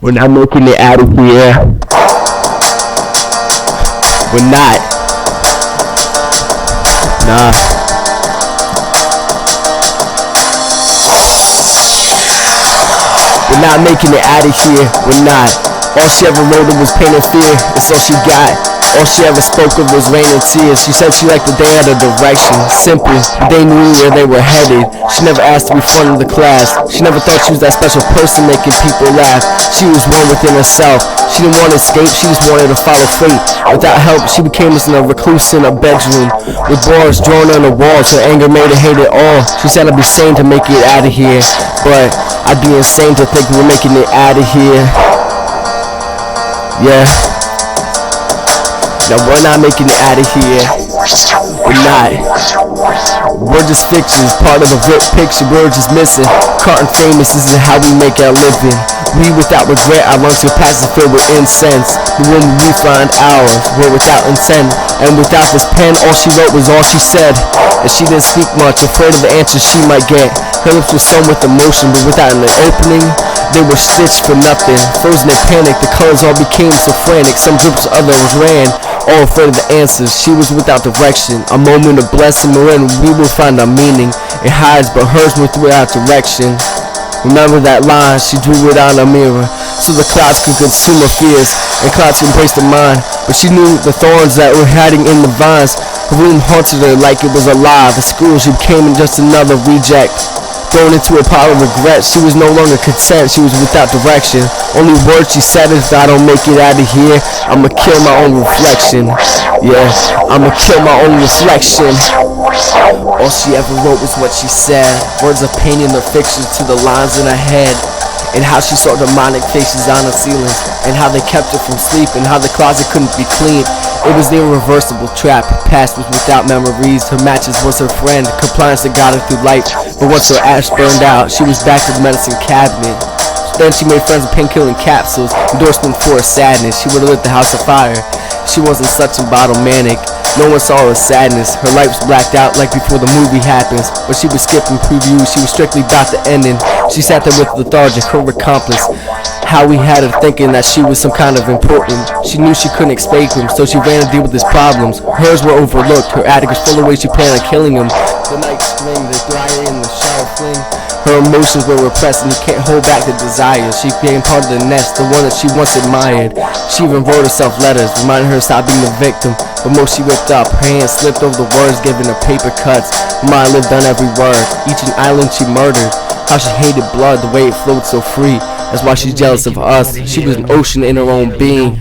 We're not making it out of here. We're not. Nah. We're not making it out of here. We're not. All she ever wrote was pain and fear. It's all she got. All she ever spoke of was rain and tears. She said she liked that they had a direction. Simple, they knew where they were headed. She never asked to be front of the class. She never thought she was that special person making people laugh. She was one within herself. She didn't want to escape, she just wanted to follow fate. Without help, she became a recluse in a bedroom with bars drawn on the walls. Her anger made her hate it all. She said I'd be sane to make it out of here, but I'd be insane to think we're making it out of here. Yeah. No, we're not making it out of here. We're not. We're just fictions, part of a rip picture. We're just missing. Caught and famous, this is how we make our living. We without regret, our lungs capacity filled with incense. The room we find ours, we're without intent. And without this pen, all she wrote was all she said. And she didn't speak much, afraid of the answers she might get. Her lips were sewn with emotion, but without an opening, they were stitched for nothing. Frozen in panic, the colors all became so frantic. Some drips, others ran, all afraid of the answers. She was without direction, a moment of blessing wherein we will find our meaning. It hides, but hers was without direction. Remember that line, she drew it on a mirror, so the clouds could consume her fears, and clouds could embrace the mind. But she knew the thorns that were hiding in the vines. Her room haunted her like it was alive. At school she became just another reject. Thrown into a pile of regret, she was no longer content, she was without direction. Only words she said is, if I don't make it out of here, I'ma kill my own reflection. Yeah, I'ma kill my own reflection. All she ever wrote was what she said. Words of pain in the fiction to the lines in her head. And how she saw demonic faces on the ceilings, and how they kept her from sleep, and how the closet couldn't be cleaned. It was the irreversible trap. Past was without memories. Her matches was her friend, compliance that got her through life. But once her ash burned out, she was back to the medicine cabinet. Then she made friends with painkilling capsules, endorsement for her sadness. She would've lit the house afire. She wasn't such a bottle manic. No one saw her sadness. Her life was blacked out like before the movie happens. But she was skipping previews. She was strictly about the ending. She sat there with lethargic, her accomplice. How we had her thinking that she was some kind of important. She knew she couldn't escape him, so she ran to deal with his problems. Hers were overlooked. Her attic was full of ways she planned on killing him. The night spring, the dryer in the shower fling. Her emotions were repressed, and you can't hold back the desires. She became part of the nest, the one that she once admired. She even wrote herself letters, reminding her to stop being the victim. But most she ripped up, her hands slipped over the words, giving her paper cuts. Her mind lived on every word, each an island she murdered. How she hated blood, the way it flowed so free. That's why she's jealous of us. She was an ocean in her own being.